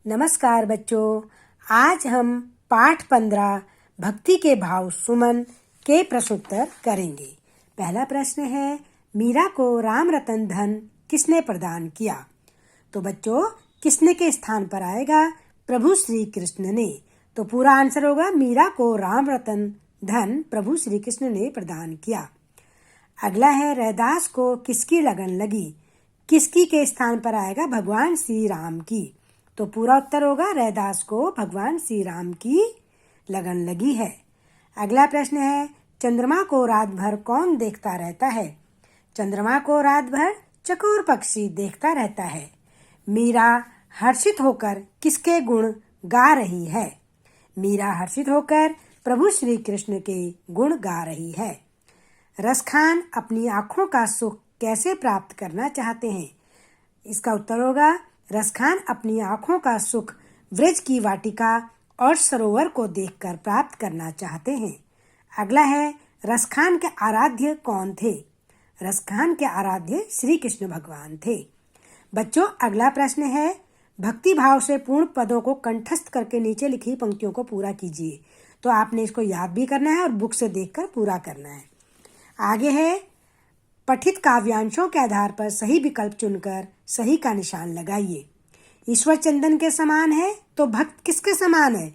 नमस्कार बच्चों, आज हम पाठ 15 भक्ति के भाव सुमन के प्रश्नोत्तर करेंगे। पहला प्रश्न है, मीरा को राम रतन धन किसने प्रदान किया? तो बच्चों, किसने के स्थान पर आएगा? प्रभु श्री कृष्ण ने। तो पूरा आंसर होगा मीरा को राम रतन धन प्रभु श्री कृष्ण ने प्रदान किया। अगला है, रैदास को किसकी लगन लगी? किसकी के स्थान पर आएगा? भगवान श्री राम की। तो पूरा उत्तर होगा रैदास को भगवान श्री राम की लगन लगी है। अगला प्रश्न है, चंद्रमा को रात भर कौन देखता रहता है? चंद्रमा को रात भर चकोर पक्षी देखता रहता है। मीरा हर्षित होकर किसके गुण गा रही है? मीरा हर्षित होकर प्रभु श्री कृष्ण के गुण गा रही है। रसखान अपनी आंखों का सुख कैसे प्राप्त करना चाहते हैं? इसका उत्तर होगा रसखान अपनी आंखों का सुख व्रज की वाटिका और सरोवर को देखकर प्राप्त करना चाहते हैं। अगला है, रसखान के आराध्य कौन थे? रसखान के आराध्य श्री कृष्ण भगवान थे। बच्चों, अगला प्रश्न है, भक्ति भाव से पूर्ण पदों को कंठस्थ करके नीचे लिखी पंक्तियों को पूरा कीजिए। तो आपने इसको याद भी करना है और बुक से देखकर पूरा करना है। आगे है, पठित काव्यांशों के आधार पर सही विकल्प चुनकर सही का निशान लगाइए। ईश्वर चंदन के समान है तो भक्त किसके समान है?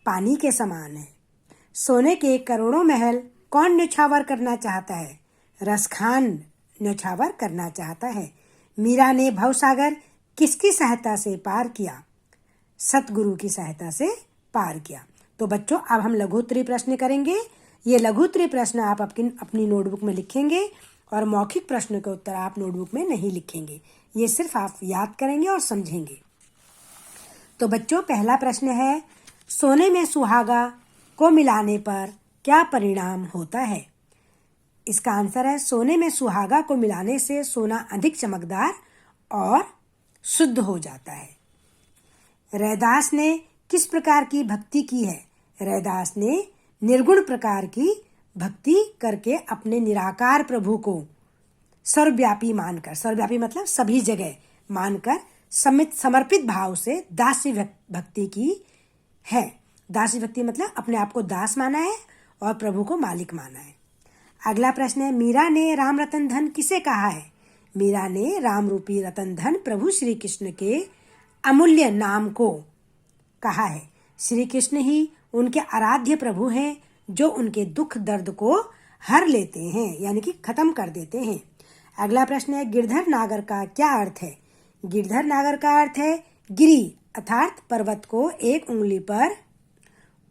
पानी के समान है। सोने के करोड़ों महल कौन न्यौछावर करना चाहता है? रसखान न्यौछावर करना चाहता है। मीरा ने भवसागर किसकी सहायता से पार किया? सतगुरु की सहायता से पार किया। तो बच्चों, अब हम लघुत्तरी प्रश्न करेंगे। ये लघुत्तरी प्रश्न आप अपनी नोटबुक में लिखेंगे और मौखिक प्रश्न के उत्तर आप नोटबुक में नहीं लिखेंगे। ये सिर्फ आप याद करेंगे और समझेंगे। तो बच्चों, पहला प्रश्न है, सोने में सुहागा को मिलाने पर क्या परिणाम होता है? इसका आंसर है, सोने में सुहागा को मिलाने से सोना अधिक चमकदार और शुद्ध हो जाता है। रैदास ने किस प्रकार की भक्ति की है? रैदास ने निर्गुण प्रकार की भक्ति करके अपने निराकार प्रभु को सर्वव्यापी मानकर, सर्वव्यापी मतलब सभी जगह मानकर समर्पित भाव से दासी भक्ति की है। दासी भक्ति मतलब अपने आप को दास माना है और प्रभु को मालिक माना है। अगला प्रश्न है, मीरा ने राम रतन धन किसे कहा है? मीरा ने राम रूपी रतन धन प्रभु श्री कृष्ण के अमूल्य नाम को कहा है। श्री कृष्ण ही उनके आराध्य प्रभु हैं जो उनके दुख दर्द को हर लेते हैं, यानी कि खत्म कर देते हैं। अगला प्रश्न है, गिरधर नागर का क्या अर्थ है? गिरधर नागर का अर्थ है गिरी अर्थात पर्वत को एक उंगली पर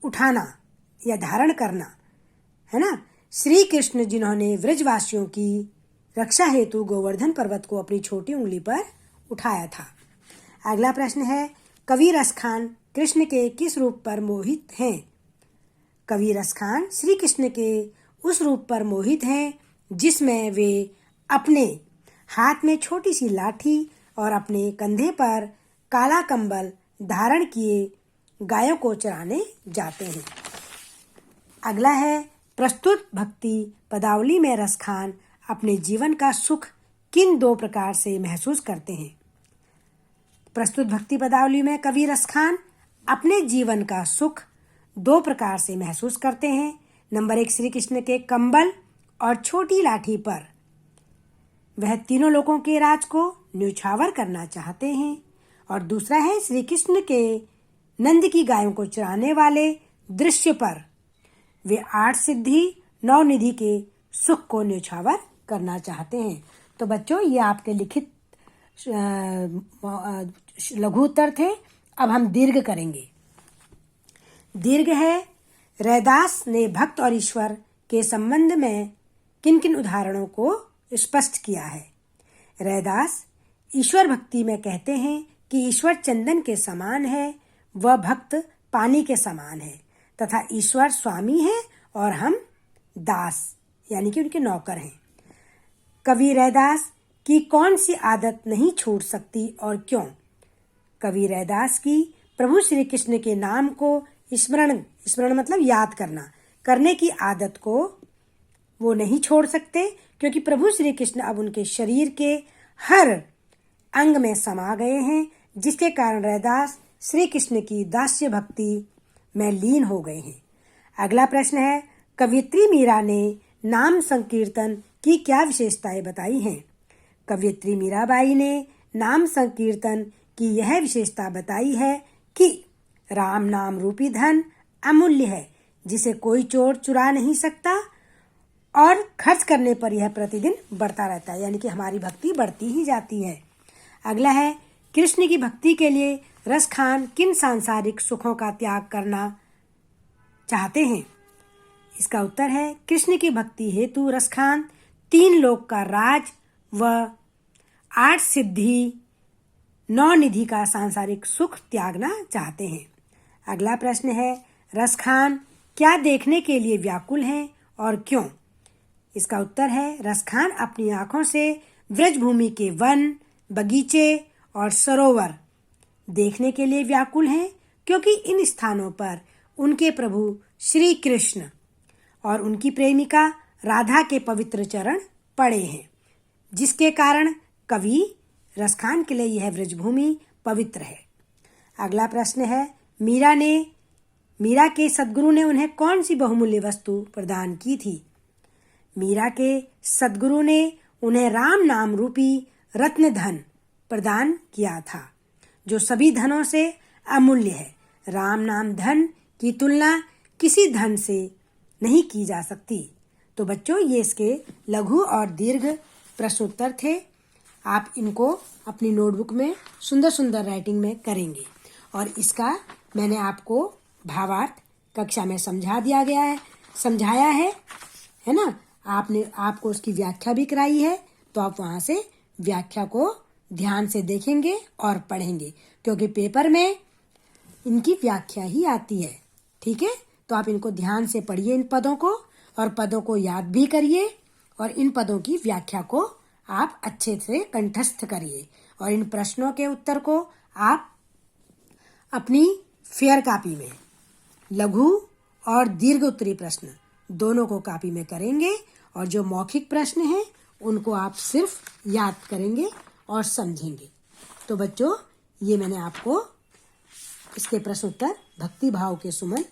उठाना या धारण करना, है ना। श्री कृष्ण जिन्होंने व्रजवासियों की रक्षा हेतु गोवर्धन पर्वत को अपनी छोटी उंगली पर उठाया था। अगला प्रश्न है, कवि रसखान कृष्ण के किस रूप पर मोहित हैं? कवि रसखान श्री कृष्ण के उस रूप पर मोहित हैं जिसमें वे अपने हाथ में छोटी सी लाठी और अपने कंधे पर काला कंबल धारण किए गायों को चराने जाते हैं। अगला है, प्रस्तुत भक्ति पदावली में रसखान अपने जीवन का सुख किन दो प्रकार से महसूस करते हैं? प्रस्तुत भक्ति पदावली में कवि रसखान अपने जीवन का सुख दो प्रकार से महसूस करते हैं। नंबर 1, श्री कृष्ण के कंबल और छोटी लाठी पर वह तीनों लोगों के राज को न्यौछावर करना चाहते हैं। और दूसरा है, श्री कृष्ण के नंद की गायों को चराने वाले दृश्य पर वे 8 सिद्धि 9 निधि के सुख को न्यौछावर करना चाहते हैं। तो बच्चों, ये आपके लिखित लघु उत्तर थे। अब हम दीर्घ करेंगे। दीर्घ है, रैदास ने भक्त और ईश्वर के संबंध में किन किन उदाहरणों को स्पष्ट किया है? रैदास ईश्वर भक्ति में कहते हैं कि ईश्वर चंदन के समान है, वह भक्त पानी के समान है तथा ईश्वर स्वामी है और हम दास यानी कि उनके नौकर हैं। कवि रैदास की कौन सी आदत नहीं छूट सकती और क्यों? कवि रैदास की प्रभु श्री कृष्ण के नाम को स्मरण मतलब याद करने की आदत को वो नहीं छोड़ सकते, क्योंकि प्रभु श्री कृष्ण अब उनके शरीर के हर अंग में समा गए हैं, जिसके कारण रैदास श्री कृष्ण की दास्य भक्ति में लीन हो गए हैं। अगला प्रश्न है, कवयित्री मीरा ने नाम संकीर्तन की क्या विशेषताएं बताई हैं? कवयित्री मीराबाई ने नाम संकीर्तन की यह विशेषता बताई है कि राम नाम रूपी धन अमूल्य है, जिसे कोई चोर चुरा नहीं सकता और खर्च करने पर यह प्रतिदिन बढ़ता रहता है, यानी कि हमारी भक्ति बढ़ती ही जाती है। अगला है, कृष्ण की भक्ति के लिए रसखान किन सांसारिक सुखों का त्याग करना चाहते हैं? इसका उत्तर है, कृष्ण की भक्ति हेतु रसखान 3 लोक का राज व 8 सिद्धि 9 निधि का सांसारिक सुख त्यागना चाहते हैं। अगला प्रश्न है, रसखान क्या देखने के लिए व्याकुल हैं और क्यों? इसका उत्तर है, रसखान अपनी आंखों से व्रजभूमि के वन, बगीचे और सरोवर देखने के लिए व्याकुल हैं, क्योंकि इन स्थानों पर उनके प्रभु श्री कृष्ण और उनकी प्रेमिका राधा के पवित्र चरण पड़े हैं, जिसके कारण कवि रसखान के लिए यह व्रजभूमि पवित्र है। अगला प्रश्न है, मीरा के सद्गुरु ने उन्हें कौन सी बहुमूल्य वस्तु प्रदान की थी? मीरा के सद्गुरु ने उन्हें राम नाम रूपी रत्न धन प्रदान किया था, जो सभी धनों से अमूल्य है। राम नाम धन की तुलना किसी धन से नहीं की जा सकती। तो बच्चों, ये इसके लघु और दीर्घ प्रश्नोत्तर थे। आप इनको अपनी नोटबुक में सुंदर सुंदर राइटिंग में करेंगे और इसका मैंने आपको भावार्थ कक्षा में समझाया है ना। आपको उसकी व्याख्या भी कराई है, तो आप वहाँ से व्याख्या को ध्यान से देखेंगे और पढ़ेंगे, क्योंकि पेपर में इनकी व्याख्या ही आती है। ठीक है, तो आप इनको ध्यान से पढ़िए, इन पदों को, और पदों को याद भी करिए और इन पदों की व्याख्या को आप अच्छे से कंठस्थ करिए और इन प्रश्नों के उत्तर को आप अपनी फेयर कॉपी में लघु और दीर्घ उत्तरीय प्रश्न दोनों को कॉपी में करेंगे और जो मौखिक प्रश्न हैं उनको आप सिर्फ याद करेंगे और समझेंगे। तो बच्चों, ये मैंने आपको इसके प्रश्नोत्तर भक्ति भाव के सुमन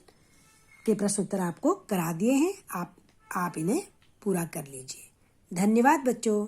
के प्रश्नोत्तर आपको करा दिए हैं। आप इन्हें पूरा कर लीजिए। धन्यवाद बच्चों।